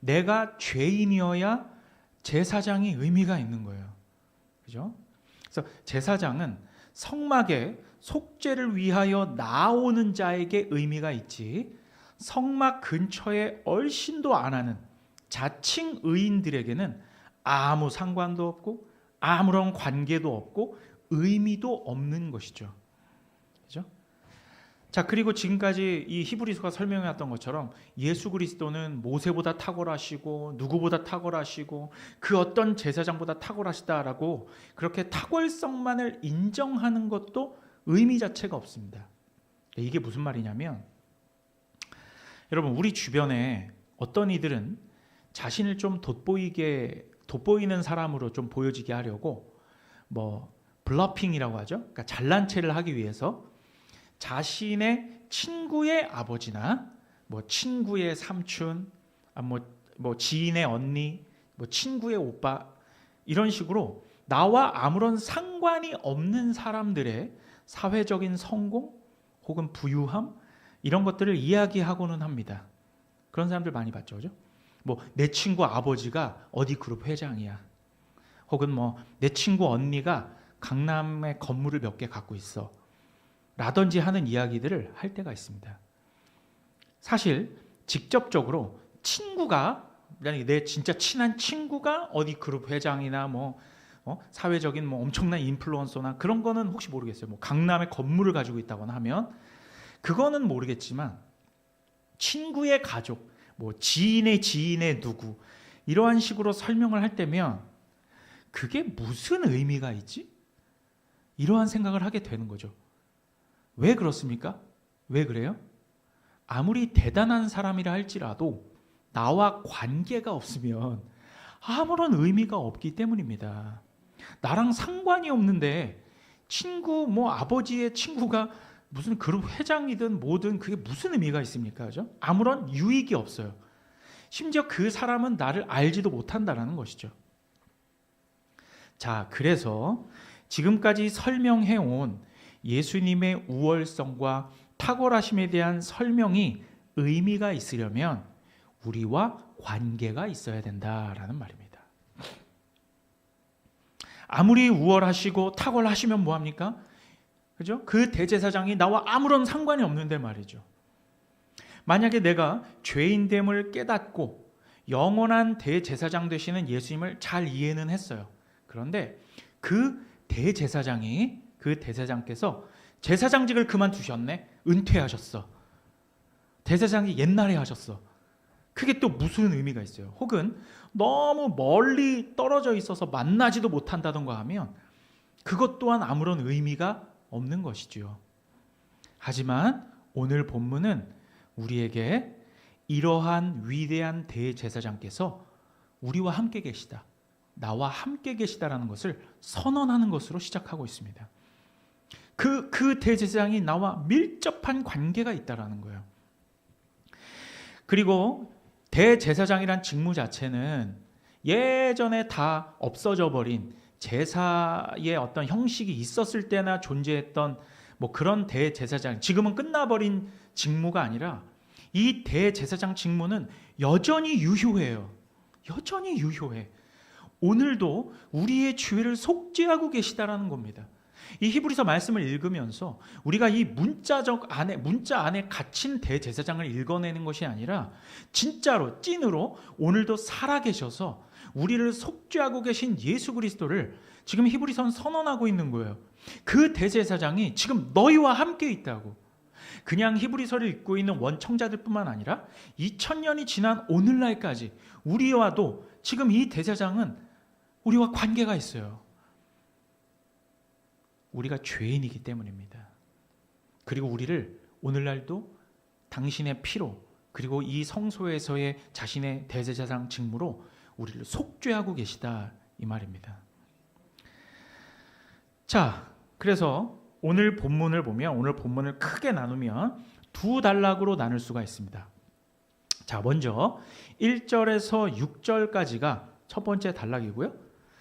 내가 죄인이어야 제사장이 의미가 있는 거예요. 그죠? 그래서 제사장은 성막에 속죄를 위하여 나오는 자에게 의미가 있지, 성막 근처에 얼씬도 안 하는 자칭 의인들에게는 아무 상관도 없고 아무런 관계도 없고 의미도 없는 것이죠. 그죠? 자, 그리고 지금까지 이 히브리서가 설명해왔던 것처럼 예수 그리스도는 모세보다 탁월하시고 누구보다 탁월하시고 그 어떤 제사장보다 탁월하시다라고 그렇게 탁월성만을 인정하는 것도 의미 자체가 없습니다. 이게 무슨 말이냐면, 여러분, 우리 주변에 어떤 이들은 자신을 좀 돋보이는 사람으로 좀 보여지게 하려고 블러핑이라고 하죠. 그러니까 잘난 체를 하기 위해서 자신의 친구의 아버지나 친구의 삼촌, 지인의 언니, 친구의 오빠, 이런 식으로 나와 아무런 상관이 없는 사람들의 사회적인 성공 혹은 부유함, 이런 것들을 이야기하고는 합니다. 그런 사람들 많이 봤죠, 그죠? 내 친구 아버지가 어디 그룹 회장이야, 혹은 내 친구 언니가 강남에 건물을 몇 개 갖고 있어, 라든지 하는 이야기들을 할 때가 있습니다. 사실 직접적으로 친구가, 내 진짜 친한 친구가 어디 그룹 회장이나 사회적인 엄청난 인플루언서나 그런 거는 혹시 모르겠어요. 강남에 건물을 가지고 있다거나 하면 그거는 모르겠지만, 친구의 가족, 지인의 지인의 누구, 이러한 식으로 설명을 할 때면 그게 무슨 의미가 있지? 이러한 생각을 하게 되는 거죠. 왜 그렇습니까? 왜 그래요? 아무리 대단한 사람이라 할지라도 나와 관계가 없으면 아무런 의미가 없기 때문입니다. 나랑 상관이 없는데 친구, 아버지의 친구가 무슨 그룹 회장이든 뭐든 그게 무슨 의미가 있습니까? 그죠? 아무런 유익이 없어요. 심지어 그 사람은 나를 알지도 못한다라는 것이죠. 자, 그래서 지금까지 설명해온 예수님의 우월성과 탁월하심에 대한 설명이 의미가 있으려면 우리와 관계가 있어야 된다라는 말입니다. 아무리 우월하시고 탁월하시면 뭐합니까? 그죠? 그 대제사장이 나와 아무런 상관이 없는데 말이죠. 만약에 내가 죄인됨을 깨닫고 영원한 대제사장 되시는 예수님을 잘 이해는 했어요. 그런데 그 대제사장께서 제사장직을 그만두셨네. 은퇴하셨어. 대제사장이 옛날에 하셨어. 그게 또 무슨 의미가 있어요? 혹은 너무 멀리 떨어져 있어서 만나지도 못한다던가 하면 그것 또한 아무런 의미가 없는 것이죠. 하지만 오늘 본문은 우리에게 이러한 위대한 대제사장께서 우리와 함께 계시다, 나와 함께 계시다라는 것을 선언하는 것으로 시작하고 있습니다. 그 대제사장이 나와 밀접한 관계가 있다라는 거예요. 그리고 대제사장이란 직무 자체는 예전에 다 없어져 버린 제사의 어떤 형식이 있었을 때나 존재했던 그런 대제사장, 지금은 끝나버린 직무가 아니라 이 대제사장 직무는 여전히 유효해요. 여전히 유효해. 오늘도 우리의 죄를 속죄하고 계시다라는 겁니다. 이 히브리서 말씀을 읽으면서 우리가 이 문자 안에 갇힌 대제사장을 읽어내는 것이 아니라 진짜로 찐으로 오늘도 살아계셔서 우리를 속죄하고 계신 예수 그리스도를 지금 히브리서는 선언하고 있는 거예요. 그 대제사장이 지금 너희와 함께 있다고. 그냥 히브리서를 읽고 있는 원청자들뿐만 아니라 2000년이 지난 오늘날까지 우리와도 지금 이 대제사장은 우리와 관계가 있어요. 우리가 죄인이기 때문입니다. 그리고 우리를 오늘날도 당신의 피로, 그리고 이 성소에서의 자신의 대제사장 직무로 우리를 속죄하고 계시다, 이 말입니다. 자, 그래서 오늘 본문을 보면, 오늘 본문을 크게 나누면 두 단락으로 나눌 수가 있습니다. 자, 먼저 1절에서 6절까지가 첫 번째 단락이고요.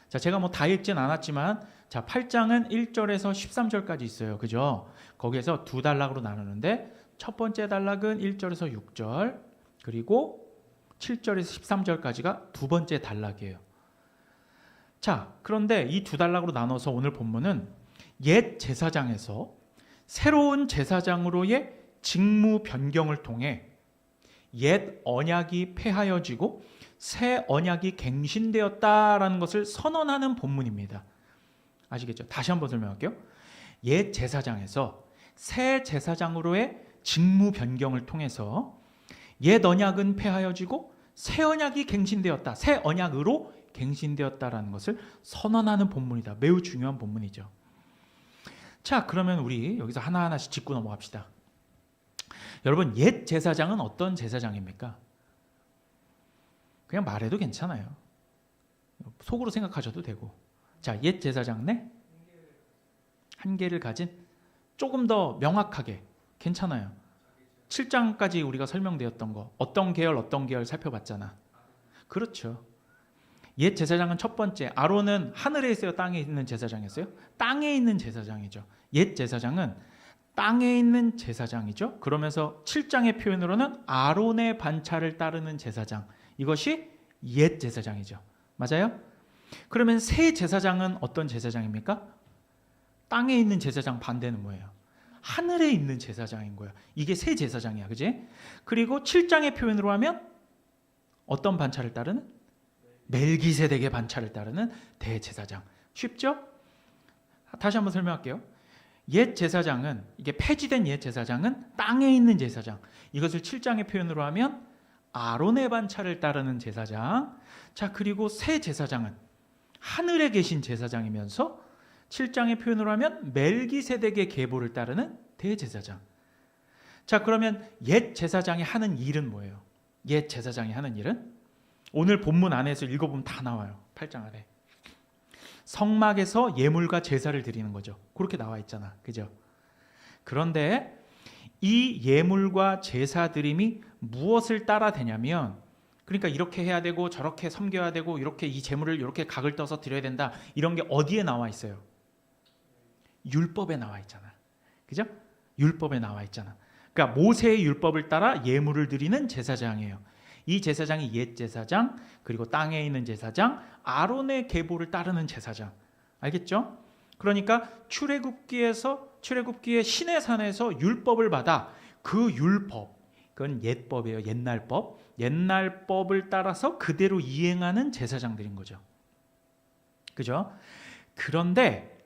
자, 제가 다 읽진 않았지만, 자, 8장은 1절에서 13절까지 있어요. 그죠? 거기에서 두 단락으로 나누는데, 첫 번째 단락은 1절에서 6절, 그리고 7절에서 13절까지가 두 번째 단락이에요. 자, 그런데 이 두 단락으로 나눠서 오늘 본문은 옛 제사장에서 새로운 제사장으로의 직무 변경을 통해 옛 언약이 폐하여지고 새 언약이 갱신되었다라는 것을 선언하는 본문입니다. 아시겠죠? 다시 한번 설명할게요. 옛 제사장에서 새 제사장으로의 직무 변경을 통해서 옛 언약은 폐하여지고 새 언약이 갱신되었다. 새 언약으로 갱신되었다라는 것을 선언하는 본문이다. 매우 중요한 본문이죠. 자, 그러면 우리 여기서 하나하나씩 짚고 넘어갑시다. 여러분, 옛 제사장은 어떤 제사장입니까? 그냥 말해도 괜찮아요. 속으로 생각하셔도 되고. 자, 옛 제사장 네? 한계를 가진? 조금 더 명확하게 괜찮아요. 7장까지 우리가 설명되었던 거 어떤 계열 살펴봤잖아. 그렇죠. 옛 제사장은 첫 번째, 아론은 하늘에 있어요, 땅에 있는 제사장이었어요? 땅에 있는 제사장이죠. 옛 제사장은 땅에 있는 제사장이죠. 그러면서 7장의 표현으로는 아론의 반차를 따르는 제사장, 이것이 옛 제사장이죠. 맞아요? 그러면 새 제사장은 어떤 제사장입니까? 땅에 있는 제사장 반대는 뭐예요? 하늘에 있는 제사장인 거예요. 이게 새 제사장이야, 그지? 그리고 7장의 표현으로 하면 어떤 반차를 따르는? 멜기세덱의 반차를 따르는 대제사장. 쉽죠? 다시 한번 설명할게요. 옛 제사장은, 이게 폐지된 옛 제사장은 땅에 있는 제사장. 이것을 7장의 표현으로 하면 아론의 반차를 따르는 제사장. 자, 그리고 새 제사장은 하늘에 계신 제사장이면서 7장의 표현으로 하면 멜기세덱의 계보를 따르는 대제사장. 자, 그러면 옛 제사장이 하는 일은 뭐예요? 옛 제사장이 하는 일은 오늘 본문 안에서 읽어보면 다 나와요. 8장 안에. 성막에서 예물과 제사를 드리는 거죠. 그렇게 나와 있잖아. 그죠? 그런데 이 예물과 제사 드림이 무엇을 따라 되냐면, 그러니까 이렇게 해야 되고 저렇게 섬겨야 되고 이렇게 이 제물을 이렇게 각을 떠서 드려야 된다. 이런 게 어디에 나와 있어요? 율법에 나와 있잖아. 그죠? 율법에 나와 있잖아. 그러니까 모세의 율법을 따라 예물을 드리는 제사장이에요. 이 제사장이 옛 제사장, 그리고 땅에 있는 제사장, 아론의 계보를 따르는 제사장. 알겠죠? 그러니까 출애굽기의 시내산에서 율법을 받아 그 율법, 그건 옛법이에요. 옛날법. 옛날법을 따라서 그대로 이행하는 제사장들인 거죠. 그죠? 그런데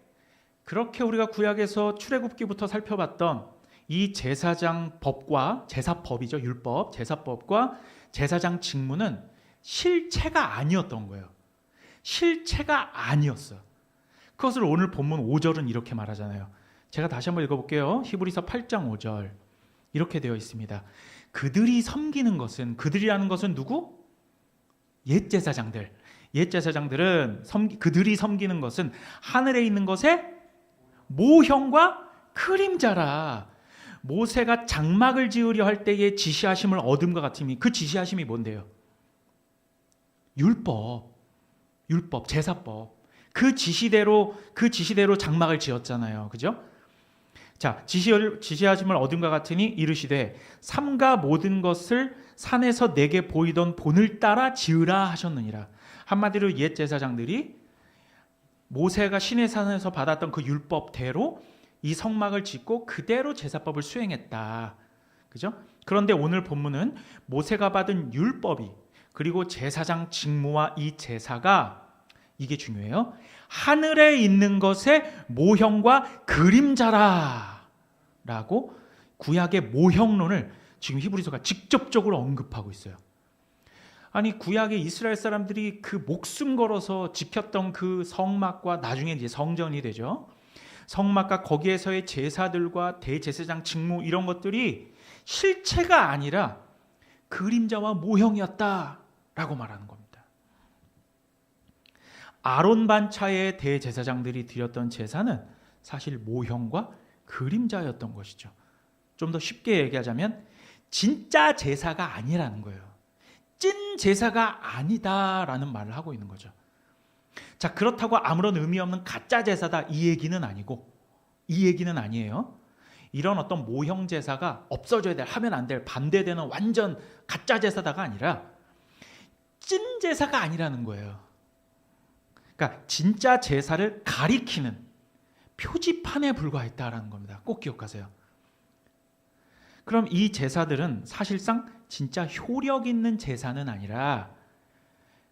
그렇게 우리가 구약에서 출애굽기부터 살펴봤던 이 제사장 법과 제사법이죠. 율법, 제사법과 제사장 직무는 실체가 아니었던 거예요. 실체가 아니었어. 그것을 오늘 본문 5절은 이렇게 말하잖아요. 제가 다시 한번 읽어볼게요. 히브리서 8장 5절 이렇게 되어 있습니다. 그들이 섬기는 것은, 그들이라는 것은 누구? 옛 제사장들. 옛 제사장들은 그들이 섬기는 것은 하늘에 있는 것의 모형과 그림자라. 모세가 장막을 지으려 할 때의 지시하심을 얻음과 같으니 그 지시하심이 뭔데요? 율법, 제사법. 그 지시대로 장막을 지었잖아요. 그죠? 자, 지시하심을 얻음과 같으니 이르시되 삼가 모든 것을 산에서 내게 보이던 본을 따라 지으라 하셨느니라. 한마디로 옛 제사장들이 모세가 시내산에서 받았던 그 율법대로 이 성막을 짓고 그대로 제사법을 수행했다. 그죠? 그런데 오늘 본문은 모세가 받은 율법이, 그리고 제사장 직무와 이 제사가, 이게 중요해요. 하늘에 있는 것의 모형과 그림자라 라고 구약의 모형론을 지금 히브리서가 직접적으로 언급하고 있어요. 아니, 구약의 이스라엘 사람들이 그 목숨 걸어서 지켰던 그 성막과 나중에 이제 성전이 되죠. 성막과 거기에서의 제사들과 대제사장 직무, 이런 것들이 실체가 아니라 그림자와 모형이었다라고 말하는 겁니다. 아론 반차의 대제사장들이 드렸던 제사는 사실 모형과 그림자였던 것이죠. 좀 더 쉽게 얘기하자면 진짜 제사가 아니라는 거예요. 찐 제사가 아니다라는 말을 하고 있는 거죠. 자, 그렇다고 아무런 의미 없는 가짜 제사다, 이 얘기는 아니고, 이 얘기는 아니에요. 이런 어떤 모형 제사가 없어져야 될, 하면 안 될, 반대되는 완전 가짜 제사다가 아니라 찐 제사가 아니라는 거예요. 그러니까 진짜 제사를 가리키는 표지판에 불과했다라는 겁니다. 꼭 기억하세요. 그럼 이 제사들은 사실상 진짜 효력 있는 제사는 아니라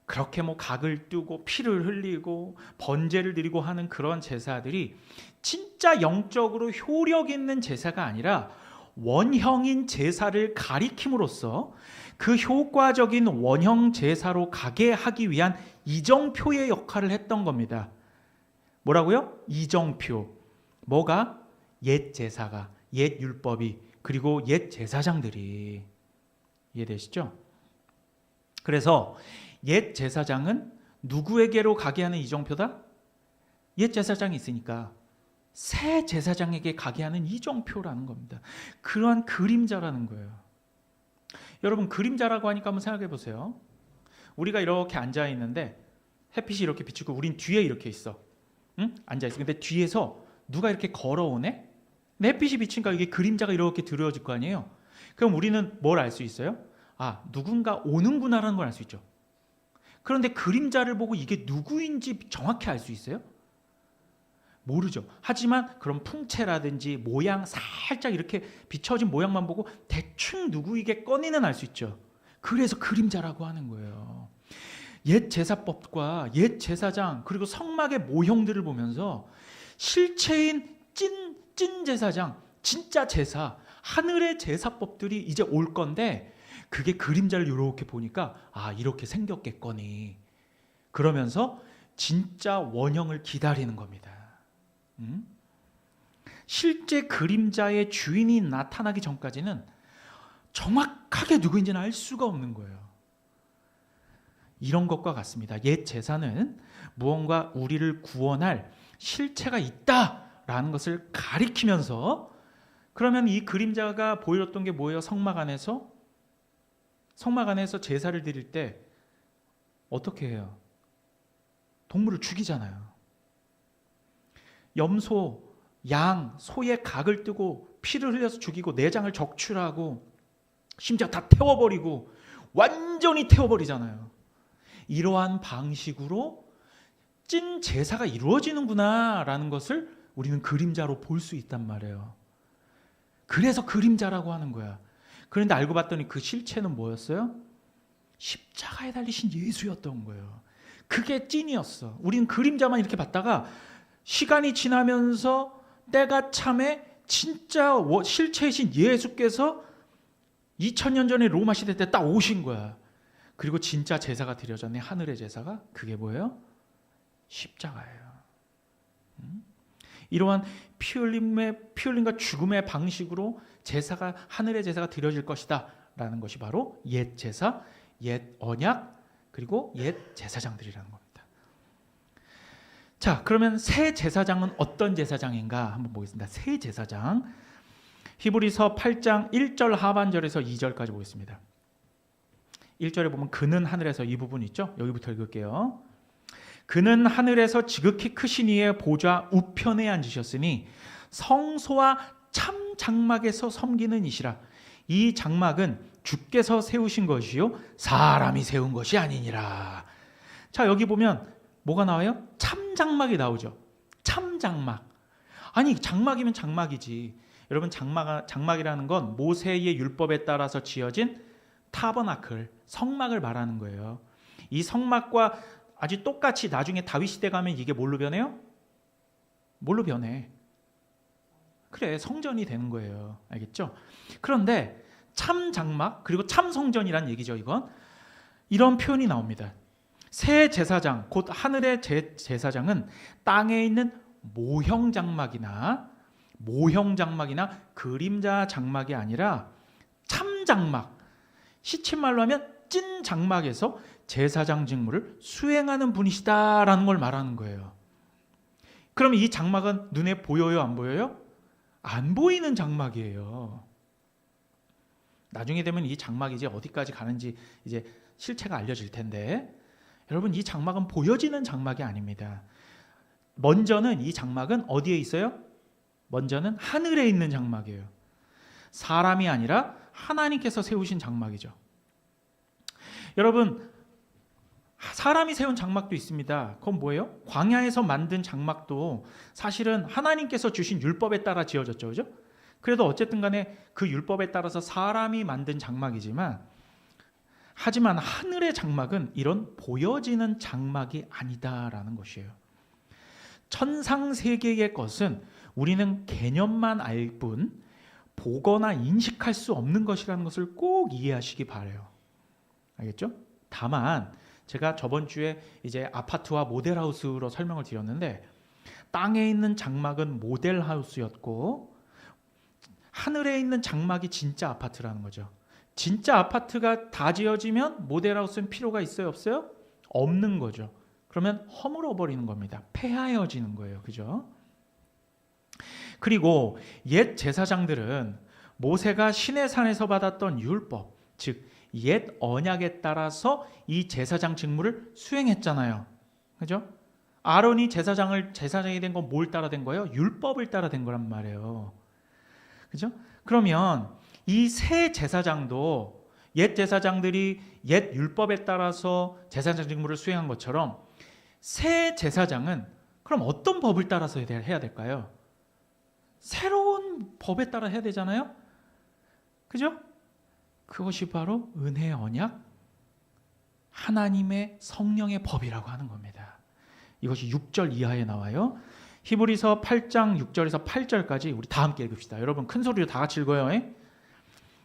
그렇게 뭐 각을 뜨고 피를 흘리고 번제를 드리고 하는 그런 제사들이 진짜 영적으로 효력 있는 제사가 아니라 원형인 제사를 가리킴으로써 그 효과적인 원형 제사로 가게 하기 위한 이정표의 역할을 했던 겁니다. 뭐라고요? 이정표. 뭐가? 옛 제사가, 옛 율법이, 그리고 옛 제사장들이. 이해되시죠? 그래서 옛 제사장은 누구에게로 가게 하는 이정표다? 옛 제사장이 있으니까 새 제사장에게 가게 하는 이정표라는 겁니다. 그러한 그림자라는 거예요. 여러분, 그림자라고 하니까 한번 생각해 보세요. 우리가 이렇게 앉아 있는데 햇빛이 이렇게 비추고 우린 뒤에 이렇게 있어. 응? 앉아 있어. 근데 뒤에서 누가 이렇게 걸어오네? 근데 햇빛이 비치니까 이게 그림자가 이렇게 들어질 거 아니에요? 그럼 우리는 뭘 알 수 있어요? 아, 누군가 오는구나라는 걸 알 수 있죠. 그런데 그림자를 보고 이게 누구인지 정확히 알 수 있어요? 모르죠. 하지만 그런 풍채라든지 모양, 살짝 이렇게 비춰진 모양만 보고 대충 누구이겠거니는 알 수 있죠. 그래서 그림자라고 하는 거예요. 옛 제사법과 옛 제사장 그리고 성막의 모형들을 보면서 실체인 찐 제사장, 진짜 제사, 하늘의 제사법들이 이제 올 건데 그게 그림자를 이렇게 보니까 아, 이렇게 생겼겠거니. 그러면서 진짜 원형을 기다리는 겁니다. 실제 그림자의 주인이 나타나기 전까지는 정확하게 누구인지는 알 수가 없는 거예요. 이런 것과 같습니다. 옛 제사는 무언가 우리를 구원할 실체가 있다라는 것을 가리키면서, 그러면 이 그림자가 보여줬던 게 뭐예요? 성막 안에서 제사를 드릴 때 어떻게 해요? 동물을 죽이잖아요. 염소, 양, 소의 각을 뜨고 피를 흘려서 죽이고 내장을 적출하고 심지어 다 태워버리고 완전히 태워버리잖아요. 이러한 방식으로 찐 제사가 이루어지는구나라는 것을 우리는 그림자로 볼 수 있단 말이에요. 그래서 그림자라고 하는 거야. 그런데 알고 봤더니 그 실체는 뭐였어요? 십자가에 달리신 예수였던 거예요. 그게 찐이었어. 우리는 그림자만 이렇게 봤다가 시간이 지나면서 때가 참에 진짜 실체이신 예수께서 2000년 전에 로마 시대 때 딱 오신 거야. 그리고 진짜 제사가 드려졌네. 하늘의 제사가. 그게 뭐예요? 십자가예요. 이러한 피 흘림과 죽음의 방식으로 제사가, 하늘의 제사가 드려질 것이다 라는 것이 바로 옛 제사, 옛 언약, 그리고 옛 제사장들이라는 겁니다. 자, 그러면 새 제사장은 어떤 제사장인가 한번 보겠습니다. 새 제사장, 히브리서 8장 1절 하반절에서 2절까지 보겠습니다. 1절에 보면 그는 하늘에서, 이 부분 있죠? 여기부터 읽을게요. 그는 하늘에서 지극히 크신 이의 보좌 우편에 앉으셨으니 성소와 참 장막에서 섬기는 이시라. 이 장막은 주께서 세우신 것이요 사람이 세운 것이 아니니라. 자, 여기 보면 뭐가 나와요? 참 장막이 나오죠. 참 장막. 아니, 장막이면 장막이지. 여러분, 장막이라는 건 모세의 율법에 따라서 지어진 타버나클, 성막을 말하는 거예요. 이 성막과 아주 똑같이 나중에 다윗 시대 가면 이게 뭘로 변해요? 뭘로 변해? 그래, 성전이 되는 거예요. 알겠죠? 그런데 참 장막 그리고 참 성전이란 얘기죠. 이건 이런 표현이 나옵니다. 새 제사장, 곧 하늘의 제사장은 땅에 있는 모형 장막이나 그림자 장막이 아니라 참 장막, 시쳇말로 하면 찐 장막에서 제사장 직무를 수행하는 분이시다라는 걸 말하는 거예요. 그럼 이 장막은 눈에 보여요, 안 보여요? 안 보이는 장막이에요. 나중에 되면 이 장막이 이제 어디까지 가는지 이제 실체가 알려질 텐데, 여러분, 이 장막은 보여지는 장막이 아닙니다. 먼저는 이 장막은 어디에 있어요? 먼저는 하늘에 있는 장막이에요. 사람이 아니라 하나님께서 세우신 장막이죠. 여러분, 사람이 세운 장막도 있습니다. 그건 뭐예요? 광야에서 만든 장막도 사실은 하나님께서 주신 율법에 따라 지어졌죠. 그죠? 그래도 어쨌든 간에 그 율법에 따라서 사람이 만든 장막이지만, 하지만 하늘의 장막은 이런 보여지는 장막이 아니다라는 것이에요. 천상세계의 것은 우리는 개념만 알 뿐 보거나 인식할 수 없는 것이라는 것을 꼭 이해하시기 바라요. 알겠죠? 다만 제가 저번 주에 이제 아파트와 모델하우스로 설명을 드렸는데, 땅에 있는 장막은 모델하우스였고 하늘에 있는 장막이 진짜 아파트라는 거죠. 진짜 아파트가 다 지어지면 모델하우스는 필요가 있어요, 없어요? 없는 거죠. 그러면 허물어 버리는 겁니다. 폐하여지는 거예요. 그죠? 그리고 옛 제사장들은 모세가 시내산에서 받았던 율법, 즉 옛 언약에 따라서 이 제사장 직무를 수행했잖아요. 그죠? 아론이 제사장이 된 건 뭘 따라 된 거예요? 율법을 따라 된 거란 말이에요. 그죠? 그러면 이 새 제사장도 옛 제사장들이 옛 율법에 따라서 제사장 직무를 수행한 것처럼 새 제사장은 그럼 어떤 법을 따라서 해야 될까요? 새로운 법에 따라 해야 되잖아요. 그죠? 그것이 바로 은혜의 언약, 하나님의 성령의 법이라고 하는 겁니다. 이것이 6절 이하에 나와요. 히브리서 8장 6절에서 8절까지 우리 다 함께 읽읍시다. 여러분 큰 소리로 다 같이 읽어요.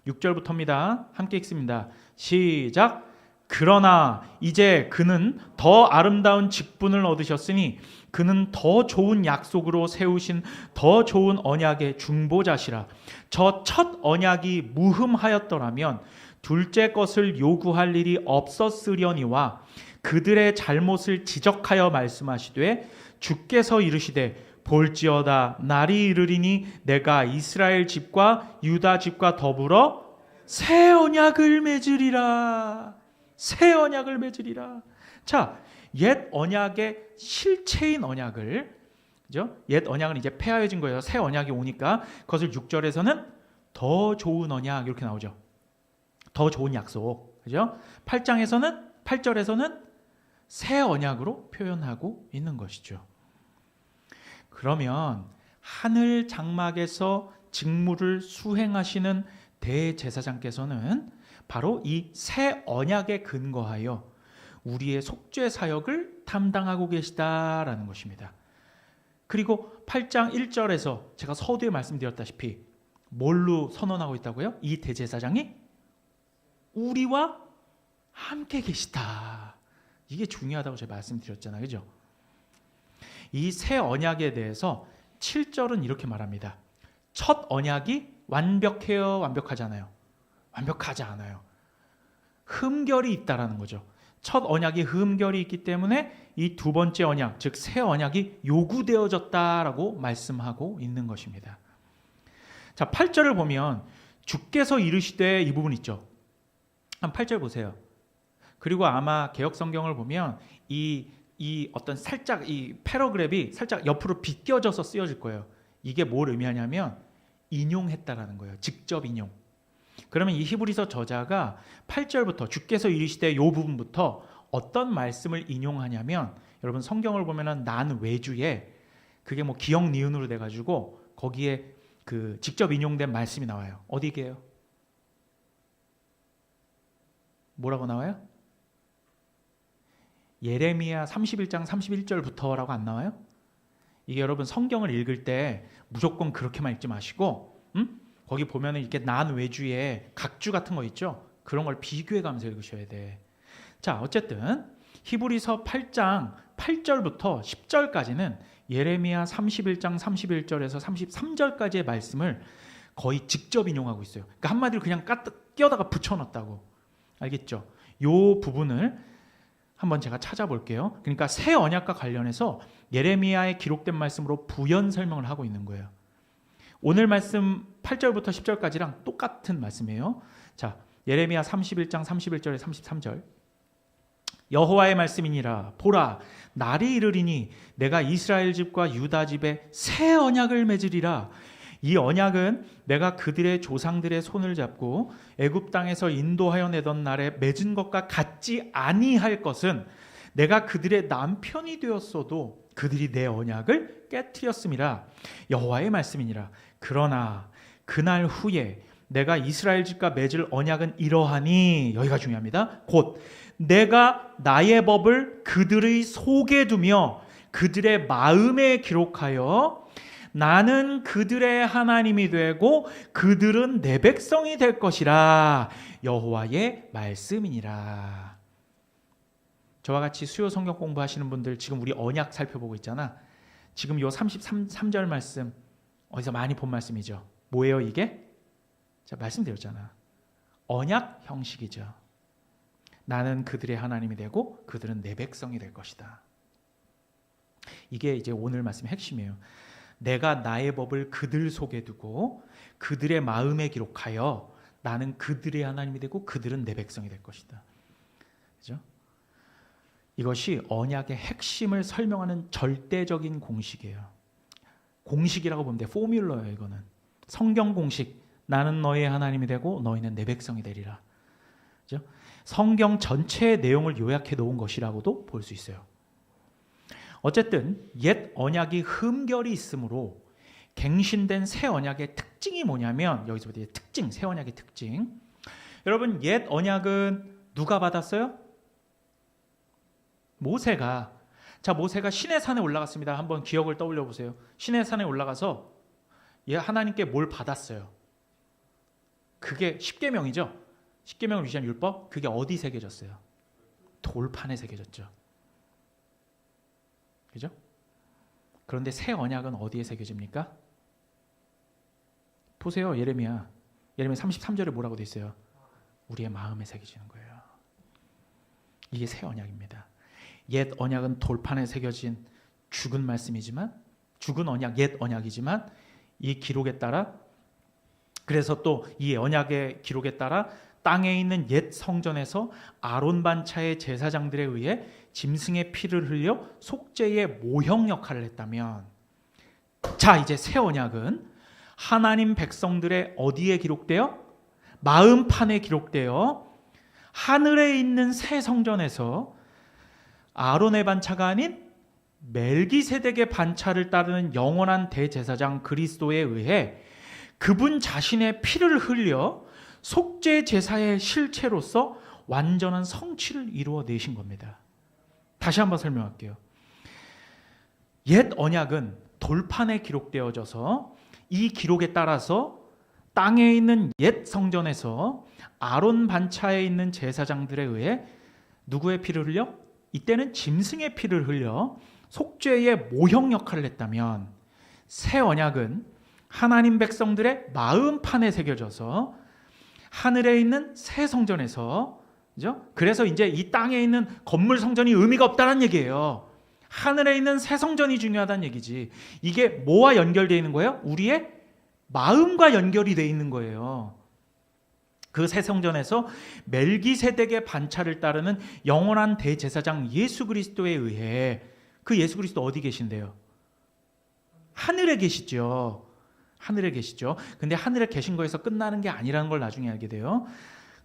6절부터입니다. 함께 읽습니다. 시작. 그러나 이제 그는 더 아름다운 직분을 얻으셨으니 그는 더 좋은 약속으로 세우신 더 좋은 언약의 중보자시라. 저 첫 언약이 무흠하였더라면 둘째 것을 요구할 일이 없었으려니와 그들의 잘못을 지적하여 말씀하시되 주께서 이르시되 볼지어다 날이 이르리니 내가 이스라엘 집과 유다 집과 더불어 새 언약을 맺으리라. 새 언약을 맺으리라. 자, 옛 언약의 실체인 언약을, 그죠? 옛 언약은 이제 폐하여진 거예요. 새 언약이 오니까 그것을 6절에서는 더 좋은 언약 이렇게 나오죠. 더 좋은 약속. 그죠? 8절에서는 새 언약으로 표현하고 있는 것이죠. 그러면 하늘 장막에서 직무를 수행하시는 대제사장께서는 바로 이 새 언약에 근거하여 우리의 속죄 사역을 담당하고 계시다라는 것입니다. 그리고 8장 1절에서 제가 서두에 말씀드렸다시피 뭘로 선언하고 있다고요? 이 대제사장이 우리와 함께 계시다. 이게 중요하다고 제가 말씀드렸잖아요. 그죠? 이 새 언약에 대해서 7절은 이렇게 말합니다. 첫 언약이 완벽해요? 완벽하잖아요. 완벽하지 않아요. 흠결이 있다라는 거죠. 첫 언약이 흠결이 있기 때문에 이 두 번째 언약, 즉 새 언약이 요구되어졌다라고 말씀하고 있는 것입니다. 자, 8절을 보면 주께서 이르시되 이 부분 있죠. 한 8절 보세요. 그리고 아마 개역 성경을 보면 이 어떤 살짝 이 패러그랩이 살짝 옆으로 비껴져서 쓰여질 거예요. 이게 뭘 의미하냐면 인용했다라는 거예요. 직접 인용. 그러면 이 히브리서 저자가 8절부터 주께서 이르시되 이 부분부터 어떤 말씀을 인용하냐면, 여러분 성경을 보면은 난 외주에 그게 뭐 기역 니은으로 돼 가지고 거기에 그 직접 인용된 말씀이 나와요. 어디게요? 뭐라고 나와요? 예레미야 31장 31절부터라고 안 나와요? 이게 여러분 성경을 읽을 때 무조건 그렇게만 읽지 마시고, 거기 보면은 이렇게 난 외주에 각주 같은 거 있죠? 그런 걸 비교해 가면서 읽으셔야 돼. 자, 어쨌든 히브리서 8장 8절부터 10절까지는 예레미야 31장 31절에서 33절까지의 말씀을 거의 직접 인용하고 있어요. 그러니까 한마디로 그냥 끼어다가 붙여놨다고. 알겠죠? 요 부분을 한번 제가 찾아볼게요. 그러니까 새 언약과 관련해서 예레미야에 기록된 말씀으로 부연 설명을 하고 있는 거예요. 오늘 말씀 8절부터 10절까지랑 똑같은 말씀이에요. 자, 예레미야 31장 31절에 33절. 여호와의 말씀이니라. 보라, 날이 이르리니 내가 이스라엘 집과 유다 집에 새 언약을 맺으리라. 이 언약은 내가 그들의 조상들의 손을 잡고 애굽 땅에서 인도하여 내던 날에 맺은 것과 같지 아니할 것은 내가 그들의 남편이 되었어도 그들이 내 언약을 깨뜨렸음이라. 여호와의 말씀이니라. 그러나 그날 후에 내가 이스라엘 집과 맺을 언약은 이러하니, 여기가 중요합니다. 곧 내가 나의 법을 그들의 속에 두며 그들의 마음에 기록하여 나는 그들의 하나님이 되고 그들은 내 백성이 될 것이라. 여호와의 말씀이니라. 저와 같이 수요 성경 공부하시는 분들, 지금 우리 언약 살펴보고 있잖아. 지금 요 33절 말씀 어디서 많이 본 말씀이죠. 뭐예요 이게? 자, 말씀드렸잖아. 언약 형식이죠. 나는 그들의 하나님이 되고 그들은 내 백성이 될 것이다. 이게 이제 오늘 말씀의 핵심이에요. 내가 나의 법을 그들 속에 두고 그들의 마음에 기록하여 나는 그들의 하나님이 되고 그들은 내 백성이 될 것이다. 그죠? 이것이 언약의 핵심을 설명하는 절대적인 공식이에요. 공식이라고 보면 돼. 포뮬러예요. 이거는 성경 공식. 나는 너의 하나님이 되고 너희는 내 백성이 되리라. 그죠? 성경 전체의 내용을 요약해 놓은 것이라고도 볼 수 있어요. 어쨌든 옛 언약이 흠결이 있으므로 갱신된 새 언약의 특징이 뭐냐면, 여기서부터 특징, 새 언약의 특징. 여러분, 옛 언약은 누가 받았어요? 모세가. 자, 모세가 시내산에 올라갔습니다. 한번 기억을 떠올려 보세요. 시내산에 올라가서 하나님께 뭘 받았어요? 그게 십계명이죠. 십계명을 위시한 율법. 그게 어디 새겨졌어요? 돌판에 새겨졌죠. 그죠? 그런데 새 언약은 어디에 새겨집니까? 보세요. 예레미야 33절에 뭐라고 돼 있어요? 우리의 마음에 새겨지는 거예요. 이게 새 언약입니다. 옛 언약은 돌판에 새겨진 죽은 말씀이지만, 죽은 언약, 옛 언약이지만 이 기록에 따라, 그래서 또 이 언약의 기록에 따라 땅에 있는 옛 성전에서 아론 반차의 제사장들에 의해 짐승의 피를 흘려 속죄의 모형 역할을 했다면, 자, 이제 새 언약은 하나님 백성들의 어디에 기록되어? 마음판에 기록되어 하늘에 있는 새 성전에서 아론의 반차가 아닌 멜기세덱의 반차를 따르는 영원한 대제사장 그리스도에 의해 그분 자신의 피를 흘려 속죄 제사의 실체로서 완전한 성취를 이루어내신 겁니다. 다시 한번 설명할게요. 옛 언약은 돌판에 기록되어져서 이 기록에 따라서 땅에 있는 옛 성전에서 아론 반차에 있는 제사장들에 의해 누구의 피를 흘려? 이때는 짐승의 피를 흘려 속죄의 모형 역할을 했다면, 새 언약은 하나님 백성들의 마음판에 새겨져서 하늘에 있는 새 성전에서, 그죠? 그래서 이제 이 땅에 있는 건물 성전이 의미가 없다는 얘기예요. 하늘에 있는 새 성전이 중요하다는 얘기지. 이게 뭐와 연결되어 있는 거예요? 우리의 마음과 연결이 되어 있는 거예요. 그 새 성전에서 멜기세덱의 반차를 따르는 영원한 대제사장 예수 그리스도에 의해, 그 예수 그리스도 어디 계신데요? 하늘에 계시죠. 하늘에 계시죠. 근데 하늘에 계신 거에서 끝나는 게 아니라는 걸 나중에 알게 돼요.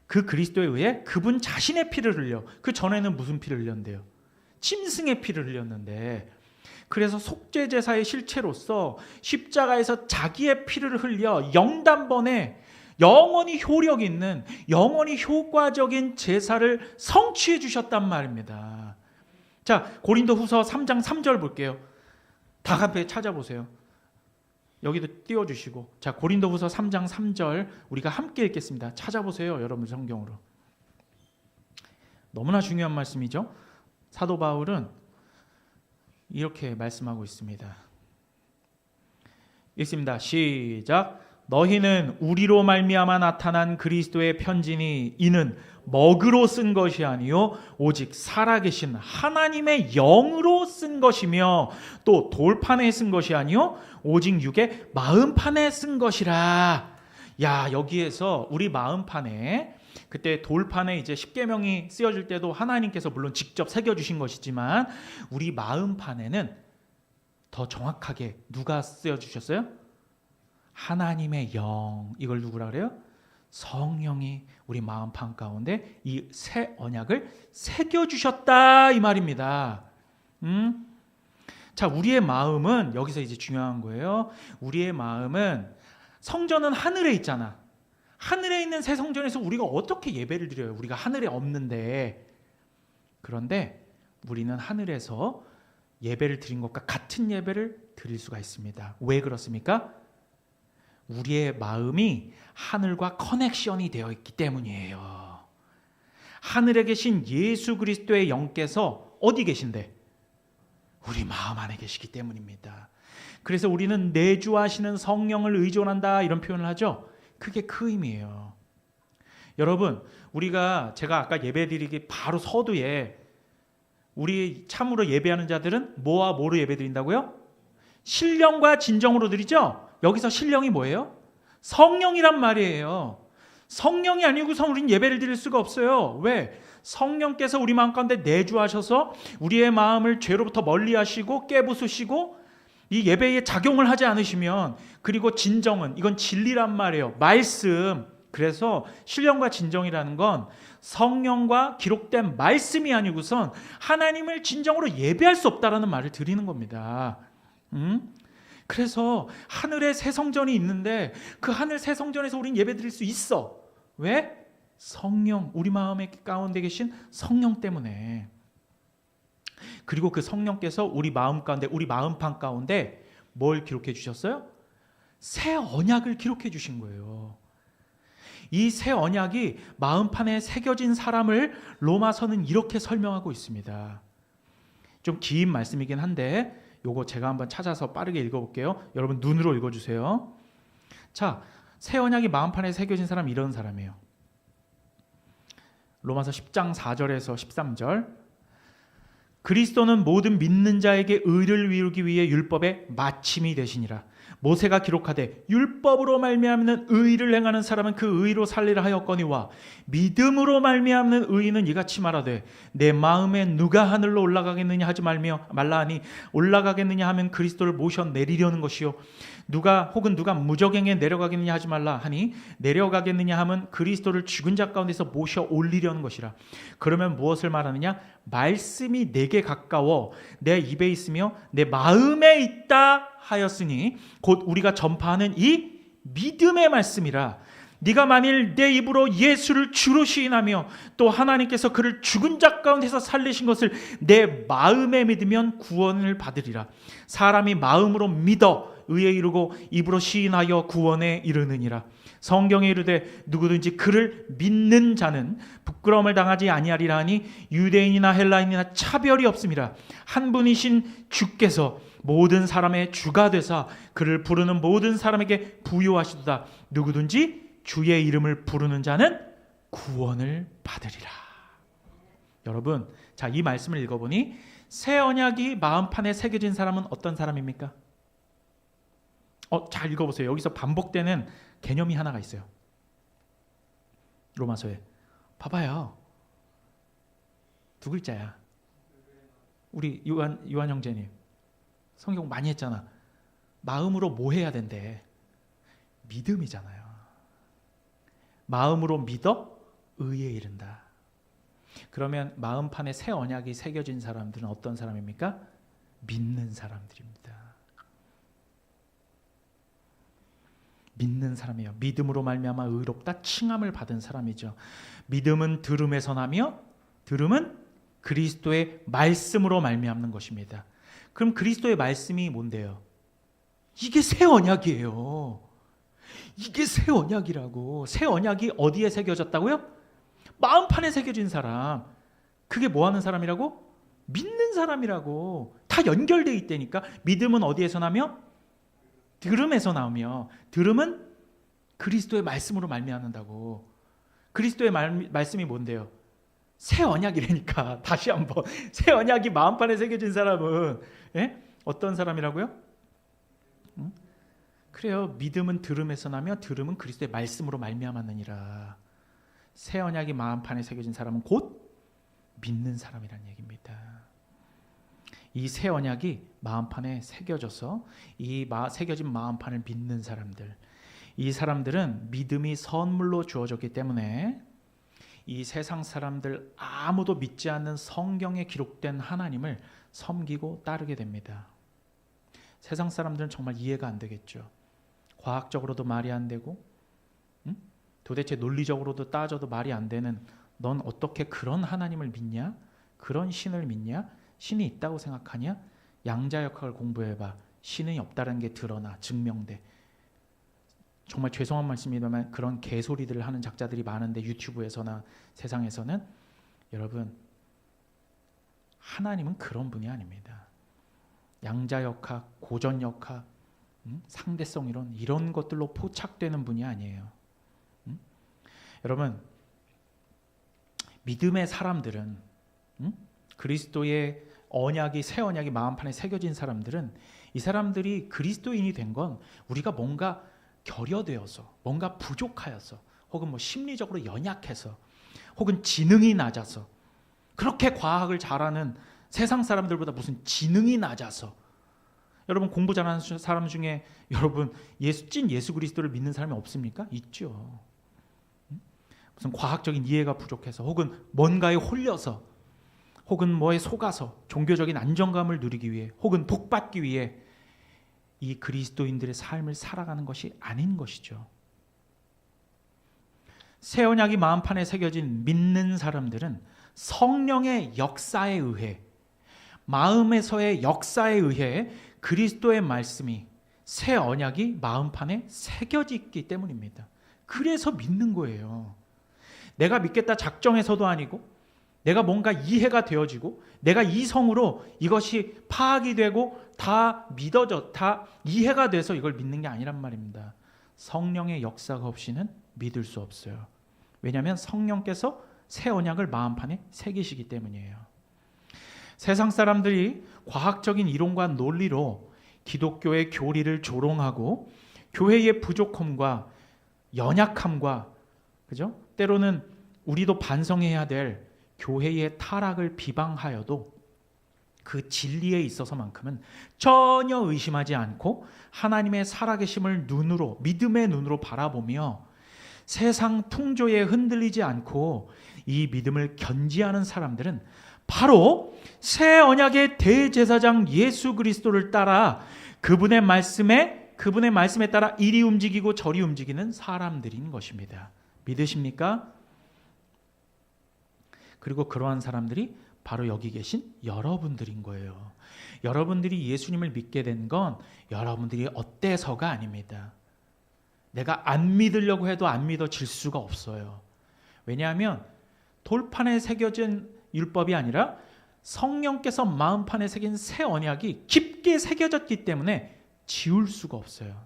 그 그리스도에 의해 그분 자신의 피를 흘려. 그 전에는 무슨 피를 흘렸는데요? 짐승의 피를 흘렸는데, 그래서 속죄 제사의 실체로서 십자가에서 자기의 피를 흘려 영단번에 영원히 효력 있는, 영원히 효과적인 제사를 성취해 주셨단 말입니다. 자, 고린도후서 3장 3절 볼게요. 다 같이 찾아보세요. 여기도 띄워주시고, 자, 고린도후서 3장 3절 우리가 함께 읽겠습니다. 찾아보세요, 여러분 성경으로. 너무나 중요한 말씀이죠. 사도 바울은 이렇게 말씀하고 있습니다. 읽습니다. 시작. 너희는 우리로 말미암아 나타난 그리스도의 편지니 이는 먹으로 쓴 것이 아니요 오직 살아계신 하나님의 영으로 쓴 것이며, 또 돌판에 쓴 것이 아니요 오직 육의 마음판에 쓴 것이라. 야, 여기에서 우리 마음판에, 그때 돌판에 이제 십계명이 쓰여질 때도 하나님께서 물론 직접 새겨주신 것이지만, 우리 마음판에는 더 정확하게 누가 쓰여주셨어요? 하나님의 영. 이걸 누구라 그래요? 성령이 우리 마음판 가운데 이 새 언약을 새겨주셨다 이 말입니다. 자, 우리의 마음은 여기서 이제 중요한 거예요. 우리의 마음은 성전은 하늘에 있잖아. 하늘에 있는 새 성전에서 우리가 어떻게 예배를 드려요? 우리가 하늘에 없는데. 그런데 우리는 하늘에서 예배를 드린 것과 같은 예배를 드릴 수가 있습니다. 왜 그렇습니까? 우리의 마음이 하늘과 커넥션이 되어 있기 때문이에요. 하늘에 계신 예수 그리스도의 영께서 어디 계신데? 우리 마음 안에 계시기 때문입니다. 그래서 우리는 내주하시는 성령을 의존한다 이런 표현을 하죠. 그게 그 의미예요. 여러분, 제가 아까 예배드리기 바로 서두에 우리 참으로 예배하는 자들은 뭐와 뭐로 예배드린다고요? 신령과 진정으로 드리죠. 여기서 신령이 뭐예요? 성령이란 말이에요. 성령이 아니고서 우리는 예배를 드릴 수가 없어요. 왜? 성령께서 우리 마음 가운데 내주하셔서 우리의 마음을 죄로부터 멀리하시고 깨부수시고 이 예배에 작용을 하지 않으시면, 그리고 진정은 이건 진리란 말이에요. 말씀. 그래서 신령과 진정이라는 건 성령과 기록된 말씀이 아니고선 하나님을 진정으로 예배할 수 없다라는 말을 드리는 겁니다. 그래서 하늘에 새 성전이 있는데 그 하늘 새 성전에서 우리는 예배 드릴 수 있어. 왜? 성령, 우리 마음의 가운데 계신 성령 때문에. 그리고 그 성령께서 우리 마음 가운데, 우리 마음판 가운데 뭘 기록해 주셨어요? 새 언약을 기록해 주신 거예요. 이 새 언약이 마음판에 새겨진 사람을 로마서는 이렇게 설명하고 있습니다. 좀 긴 말씀이긴 한데 요거 제가 한번 찾아서 빠르게 읽어볼게요. 여러분 눈으로 읽어주세요. 자, 새 언약이 마음판에 새겨진 사람, 이런 사람이에요. 로마서 10장 4절에서 13절. 그리스도는 모든 믿는 자에게 의를 이루기 위해 율법의 마침이 되시니라. 모세가 기록하되 율법으로 말미암는 의를 행하는 사람은 그 의로 살리라 하였거니와 믿음으로 말미암는 의인은 이같이 말하되 내 마음에 누가 하늘로 올라가겠느냐 하지 말라 하니 올라가겠느냐 하면 그리스도를 모셔 내리려는 것이요 누가 무적행에 내려가겠느냐 하지 말라 하니 내려가겠느냐 하면 그리스도를 죽은 자 가운데서 모셔 올리려는 것이라. 그러면 무엇을 말하느냐? 말씀이 내게 가까워 내 입에 있으며 내 마음에 있다 하였으니 곧 우리가 전파하는 이 믿음의 말씀이라. 네가 만일 내 입으로 예수를 주로 시인하며 또 하나님께서 그를 죽은 자 가운데서 살리신 것을 내 마음에 믿으면 구원을 받으리라. 사람이 마음으로 믿어 의에 이르고 입으로 시인하여 구원에 이르느니라. 성경에 이르되 누구든지 그를 믿는 자는 부끄러움을 당하지 아니하리라 하니 유대인이나 헬라인이나 차별이 없음이라. 한 분이신 주께서 모든 사람의 주가 되사 그를 부르는 모든 사람에게 부요하시도다. 누구든지 주의 이름을 부르는 자는 구원을 받으리라. 여러분, 자, 이 말씀을 읽어보니 새 언약이 마음판에 새겨진 사람은 어떤 사람입니까? 잘 읽어보세요. 여기서 반복되는 개념이 하나가 있어요. 로마서에 봐봐요. 두 글자야. 우리 요한 형제님 성경 많이 했잖아. 마음으로 뭐 해야 된대? 믿음이잖아요. 마음으로 믿어 의에 이른다. 그러면 마음판에 새 언약이 새겨진 사람들은 어떤 사람입니까? 믿는 사람들입니다. 믿는 사람이에요. 믿음으로 말미암아 의롭다 칭함을 받은 사람이죠. 믿음은 들음에서 나며 들음은 그리스도의 말씀으로 말미암는 것입니다. 그럼 그리스도의 말씀이 뭔데요? 이게 새 언약이에요. 이게 새 언약이라고. 새 언약이 어디에 새겨졌다고요? 마음판에 새겨진 사람. 그게 뭐 하는 사람이라고? 믿는 사람이라고. 다 연결되어 있다니까. 믿음은 어디에서 나며? 들음에서 나오며 들음은 그리스도의 말씀으로 말미암는다고. 그리스도의 말씀이 뭔데요? 새 언약이라니까. 다시 한번 새 언약이 마음판에 새겨진 사람은 어떤 사람이라고요? 그래요. 믿음은 들음에서 나며 들음은 그리스도의 말씀으로 말미암았느니라. 새 언약이 마음판에 새겨진 사람은 곧 믿는 사람이라는 얘기입니다. 이 새 언약이 마음판에 새겨져서 이 새겨진 마음판을 믿는 사람들, 이 사람들은 믿음이 선물로 주어졌기 때문에 이 세상 사람들 아무도 믿지 않는 성경에 기록된 하나님을 섬기고 따르게 됩니다. 세상 사람들은 정말 이해가 안 되겠죠. 과학적으로도 말이 안 되고 도대체 논리적으로도 따져도 말이 안 되는, 넌 어떻게 그런 하나님을 믿냐? 그런 신을 믿냐? 신이 있다고 생각하냐? 양자역학을 공부해봐. 신이 없다는 게 드러나, 증명돼. 정말 죄송한 말씀입니다만 그런 개소리들을 하는 작자들이 많은데, 유튜브에서나 세상에서는, 여러분, 하나님은 그런 분이 아닙니다. 양자역학, 고전역학, 상대성 이론, 이런 것들로 포착되는 분이 아니에요. 여러분, 믿음의 사람들은, 그리스도의 언약이, 새 언약이 마음판에 새겨진 사람들은, 이 사람들이 그리스도인이 된 건 우리가 뭔가 결여되어서, 뭔가 부족하여서, 혹은 뭐 심리적으로 연약해서, 혹은 지능이 낮아서, 그렇게 과학을 잘하는 세상 사람들보다 무슨 지능이 낮아서, 여러분 공부 잘하는 사람 중에 여러분 찐 예수 그리스도를 믿는 사람이 없습니까? 있죠. 무슨 과학적인 이해가 부족해서, 혹은 뭔가에 홀려서, 혹은 뭐에 속아서 종교적인 안정감을 누리기 위해, 혹은 복받기 위해 이 그리스도인들의 삶을 살아가는 것이 아닌 것이죠. 새 언약이 마음판에 새겨진 믿는 사람들은 성령의 역사에 의해, 마음에서의 역사에 의해 그리스도의 말씀이, 새 언약이 마음판에 새겨지기 때문입니다. 그래서 믿는 거예요. 내가 믿겠다 작정해서도 아니고, 내가 뭔가 이해가 되어지고, 내가 이성으로 이것이 파악이 되고 다 믿어져, 다 이해가 돼서 이걸 믿는 게 아니란 말입니다. 성령의 역사가 없이는 믿을 수 없어요. 왜냐하면 성령께서 새 언약을 마음판에 새기시기 때문이에요. 세상 사람들이 과학적인 이론과 논리로 기독교의 교리를 조롱하고, 교회의 부족함과 연약함과, 그죠? 때로는 우리도 반성해야 될 교회의 타락을 비방하여도 그 진리에 있어서만큼은 전혀 의심하지 않고 하나님의 살아계심을 눈으로, 믿음의 눈으로 바라보며 세상 풍조에 흔들리지 않고 이 믿음을 견지하는 사람들은 바로 새 언약의 대제사장 예수 그리스도를 따라 그분의 말씀에 따라 이리 움직이고 저리 움직이는 사람들인 것입니다. 믿으십니까? 그리고 그러한 사람들이 바로 여기 계신 여러분들인 거예요. 여러분들이 예수님을 믿게 된 건 여러분들이 어때서가 아닙니다. 내가 안 믿으려고 해도 안 믿어질 수가 없어요. 왜냐하면 돌판에 새겨진 율법이 아니라 성령께서 마음판에 새긴 새 언약이 깊게 새겨졌기 때문에 지울 수가 없어요.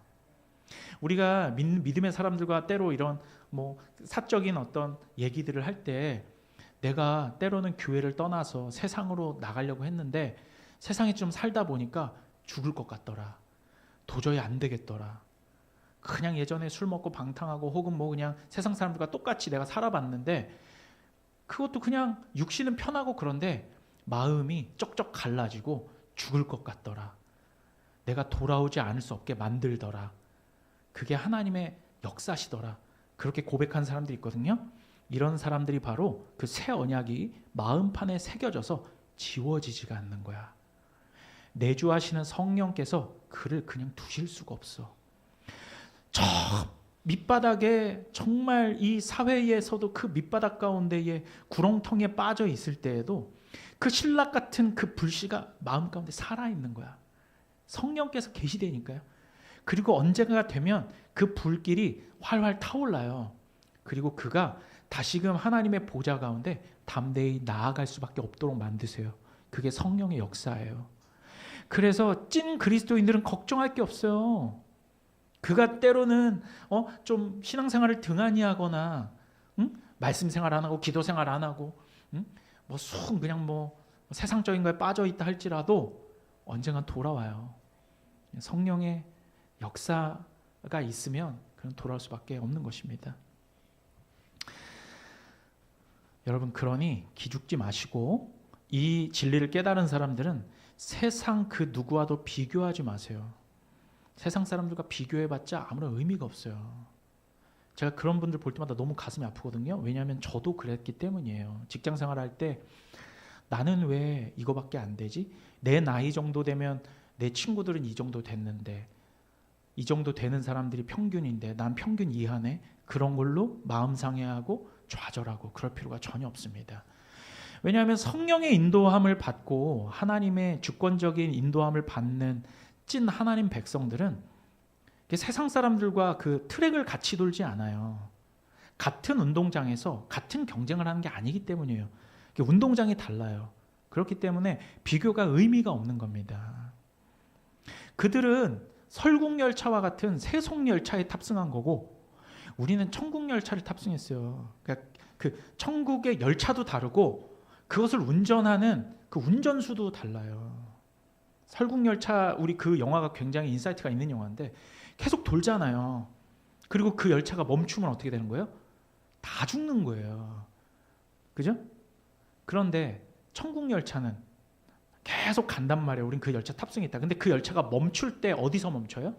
우리가 믿음의 사람들과 때로 이런 뭐 사적인 어떤 얘기들을 할 때, 내가 때로는 교회를 떠나서 세상으로 나가려고 했는데 세상에 좀 살다 보니까 죽을 것 같더라. 도저히 안 되겠더라. 그냥 예전에 술 먹고 방탕하고, 혹은 뭐 그냥 세상 사람들과 똑같이 내가 살아봤는데, 그것도 그냥 육신은 편하고 그런데 마음이 쩍쩍 갈라지고 죽을 것 같더라. 내가 돌아오지 않을 수 없게 만들더라. 그게 하나님의 역사시더라. 그렇게 고백한 사람들이 있거든요. 이런 사람들이 바로 그 새 언약이 마음판에 새겨져서 지워지지가 않는 거야. 내주하시는 성령께서 그를 그냥 두실 수가 없어. 저 밑바닥에, 정말 이 사회에서도 그 밑바닥 가운데에 구렁텅이에 빠져 있을 때에도 그 신락 같은 그 불씨가 마음 가운데 살아있는 거야. 성령께서 계시되니까요. 그리고 언젠가 되면 그 불길이 활활 타올라요. 그리고 그가 다시금 하나님의 보좌 가운데 담대히 나아갈 수밖에 없도록 만드세요. 그게 성령의 역사예요. 그래서 찐 그리스도인들은 걱정할 게 없어요. 그가 때로는 좀 신앙생활을 등한히 하거나, 말씀 생활 안 하고 기도 생활 안 하고, 뭐 쑥 그냥 뭐 세상적인 거에 빠져 있다 할지라도 언젠간 돌아와요. 성령의 역사가 있으면 그는 돌아올 수밖에 없는 것입니다. 여러분, 그러니 기죽지 마시고 이 진리를 깨달은 사람들은 세상 그 누구와도 비교하지 마세요. 세상 사람들과 비교해봤자 아무런 의미가 없어요. 제가 그런 분들 볼 때마다 너무 가슴이 아프거든요. 왜냐하면 저도 그랬기 때문이에요. 직장 생활할 때 나는 왜 이거밖에 안 되지? 내 나이 정도 되면 내 친구들은 이 정도 됐는데, 이 정도 되는 사람들이 평균인데 난 평균 이하네? 그런 걸로 마음 상해하고 좌절하고 그럴 필요가 전혀 없습니다. 왜냐하면 성령의 인도함을 받고 하나님의 주권적인 인도함을 받는 찐 하나님 백성들은 세상 사람들과 그 트랙을 같이 돌지 않아요. 같은 운동장에서 같은 경쟁을 하는 게 아니기 때문이에요. 운동장이 달라요. 그렇기 때문에 비교가 의미가 없는 겁니다. 그들은 설국열차와 같은 세속열차에 탑승한 거고 우리는 천국열차를 탑승했어요. 그러니까 그 천국의 열차도 다르고 그것을 운전하는 그 운전수도 달라요. 설국열차, 우리 그 영화가 굉장히 인사이트가 있는 영화인데 계속 돌잖아요. 그리고 그 열차가 멈추면 어떻게 되는 거예요? 다 죽는 거예요. 그죠? 그런데 천국열차는 계속 간단 말이에요. 우린 그 열차 탑승했다. 근데 그 열차가 멈출 때 어디서 멈춰요?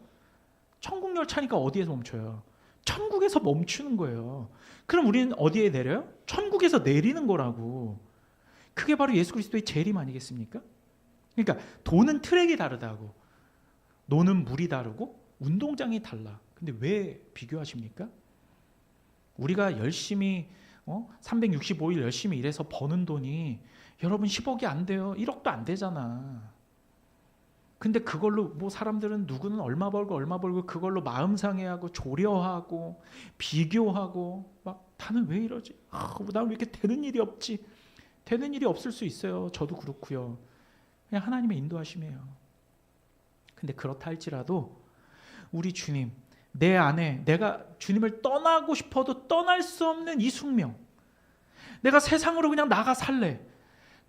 천국열차니까 어디에서 멈춰요? 천국에서 멈추는 거예요. 그럼 우리는 어디에 내려요? 천국에서 내리는 거라고. 그게 바로 예수 그리스도의 재림 아니겠습니까? 그러니까 도는 트랙이 다르다고, 노는 물이 다르고 운동장이 달라. 근데 왜 비교하십니까? 우리가 열심히 365일 열심히 일해서 버는 돈이 여러분 10억이 안 돼요. 1억도 안 되잖아. 근데 그걸로 뭐 사람들은 누구는 얼마 벌고 그걸로 마음 상해하고 조려하고 비교하고 막 나는 왜 이러지? 나는 왜 이렇게 되는 일이 없지? 되는 일이 없을 수 있어요. 저도 그렇고요. 그냥 하나님의 인도하심이에요. 근데 그렇다 할지라도 우리 주님, 내 안에 내가 주님을 떠나고 싶어도 떠날 수 없는 이 숙명, 내가 세상으로 그냥 나가 살래.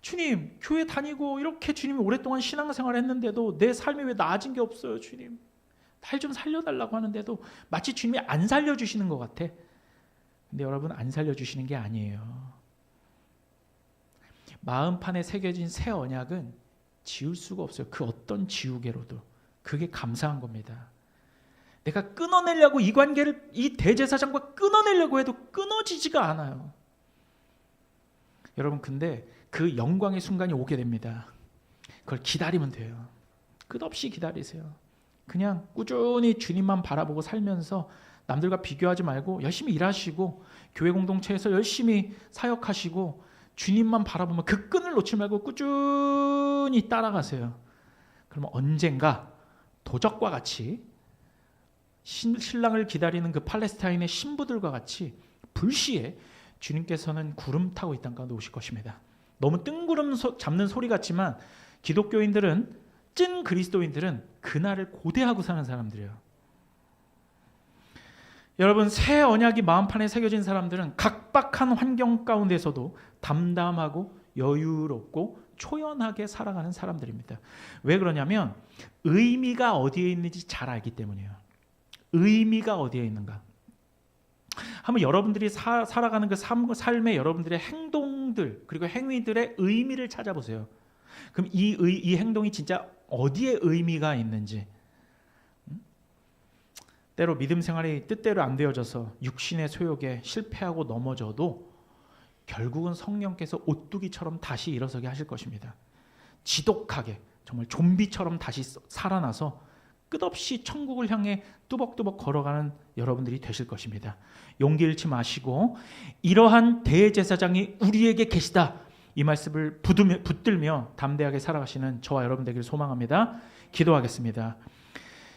주님, 교회 다니고 이렇게 주님이 오랫동안 신앙생활 했는데도 내 삶이 왜 나아진 게 없어요. 주님, 날 좀 살려달라고 하는데도 마치 주님이 안 살려주시는 것 같아. 근데 여러분, 안 살려주시는 게 아니에요. 마음판에 새겨진 새 언약은 지울 수가 없어요. 그 어떤 지우개로도. 그게 감사한 겁니다. 내가 끊어내려고 이 관계를 이 대제사장과 끊어내려고 해도 끊어지지가 않아요. 여러분, 근데 그 영광의 순간이 오게 됩니다. 그걸 기다리면 돼요. 끝없이 기다리세요. 그냥 꾸준히 주님만 바라보고 살면서 남들과 비교하지 말고 열심히 일하시고 교회 공동체에서 열심히 사역하시고 주님만 바라보면 그 끈을 놓지 말고 꾸준히 따라가세요. 그러면 언젠가 도적과 같이 신랑을 기다리는 그 팔레스타인의 신부들과 같이 불시에 주님께서는 구름 타고 이 땅 가운데 오실 것입니다. 너무 뜬구름 잡는 소리 같지만 기독교인들은, 찐 그리스도인들은 그날을 고대하고 사는 사람들이에요. 여러분, 새 언약이 마음판에 새겨진 사람들은 각박한 환경 가운데서도 담담하고 여유롭고 초연하게 살아가는 사람들입니다. 왜 그러냐면 의미가 어디에 있는지 잘 알기 때문이에요. 의미가 어디에 있는가. 한번 여러분들이 살아가는 그 삶의 여러분들의 행동들 그리고 행위들의 의미를 찾아보세요. 그럼 이 행동이 진짜 어디에 의미가 있는지. 때로 믿음 생활이 뜻대로 안 되어져서 육신의 소욕에 실패하고 넘어져도 결국은 성령께서 오뚜기처럼 다시 일어서게 하실 것입니다. 지독하게 정말 좀비처럼 다시 살아나서 끝없이 천국을 향해 뚜벅뚜벅 걸어가는 여러분들이 되실 것입니다. 용기 잃지 마시고 이러한 대제사장이 우리에게 계시다, 이 말씀을 붙들며 담대하게 살아가시는 저와 여러분 되기를 소망합니다. 기도하겠습니다.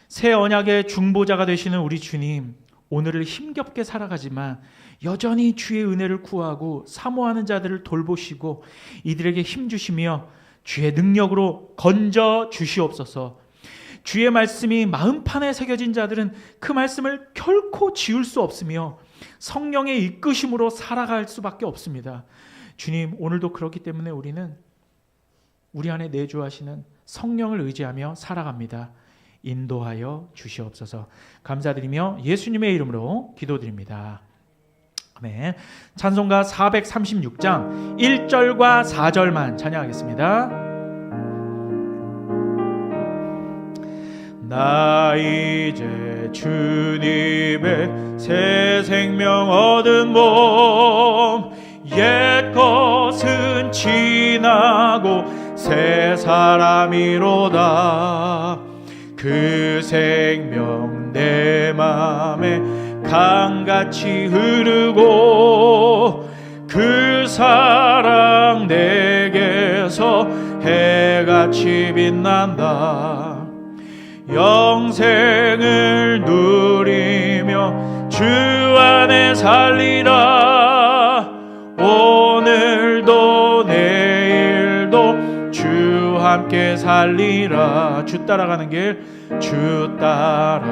새 언약의 중보자가 되시는 우리 주님, 오늘을 힘겹게 살아가지만 여전히 주의 은혜를 구하고 사모하는 자들을 돌보시고 이들에게 힘주시며 주의 능력으로 건져 주시옵소서. 주의 말씀이 마음판에 새겨진 자들은 그 말씀을 결코 지울 수 없으며 성령의 이끄심으로 살아갈 수밖에 없습니다. 주님, 오늘도 그렇기 때문에 우리는 우리 안에 내주하시는 성령을 의지하며 살아갑니다. 인도하여 주시옵소서. 감사드리며 예수님의 이름으로 기도드립니다. 아멘. 찬송가 436장 1절과 4절만 찬양하겠습니다. 나 이제 주님의 새 생명 얻은 몸, 옛 것은 지나고 새 사람이로다. 그 생명 내 맘에 강같이 흐르고 그 사랑 내게서 해같이 빛난다. 영생을 누리며 주 안에 살리라. 오늘도 내일도 주 함께 살리라. 주 따라가는 길, 주 따라.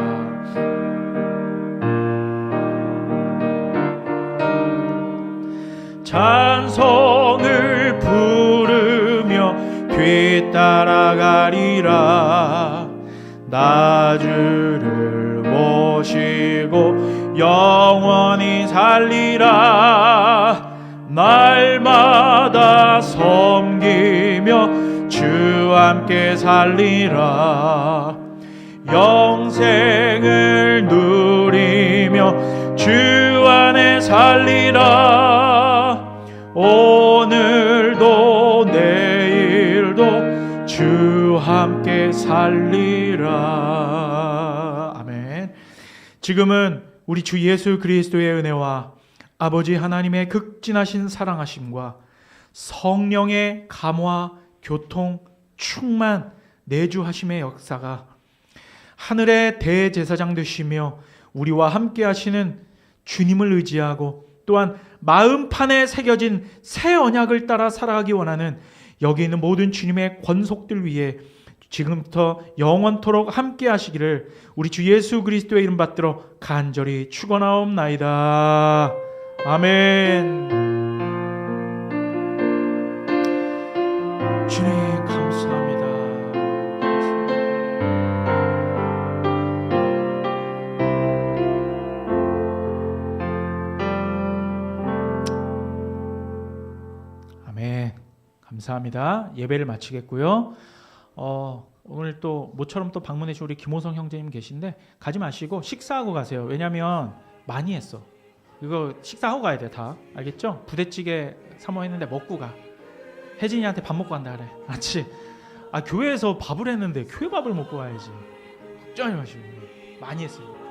찬송을 부르며 뒤따라가리라. 나 주를 모시고 영원히 살리라. 날마다 섬기며 주 함께 살리라. 영생을 누리며 주 안에 살리라. 오늘도 내일도 주 함께 살리라. 아멘. 지금은 우리 주 예수 그리스도의 은혜와 아버지 하나님의 극진하신 사랑하심과 성령의 감화, 교통, 충만, 내주하심의 역사가 하늘의 대제사장 되시며 우리와 함께 하시는 주님을 의지하고 또한 마음판에 새겨진 새 언약을 따라 살아가기 원하는 여기 있는 모든 주님의 권속들 위해 지금부터 영원토록 함께 하시기를 우리 주 예수 그리스도의 이름 받들어 간절히 축원하옵나이다. 아멘. 주님 감사합니다. 아멘. 감사합니다. 예배를 마치겠고요. 오늘 또 모처럼 또 방문해 주신 우리 김호성 형제님 계신데 가지 마시고 식사하고 가세요. 왜냐면 많이 했어. 이거 식사하고 가야 돼. 다 알겠죠? 부대찌개 사모했는데 먹고 가. 혜진이한테 밥 먹고 간다 그래. 맞지? 교회에서 밥을 했는데 교회 밥을 먹고 가야지. 걱정하지 마시고 많이 했어요.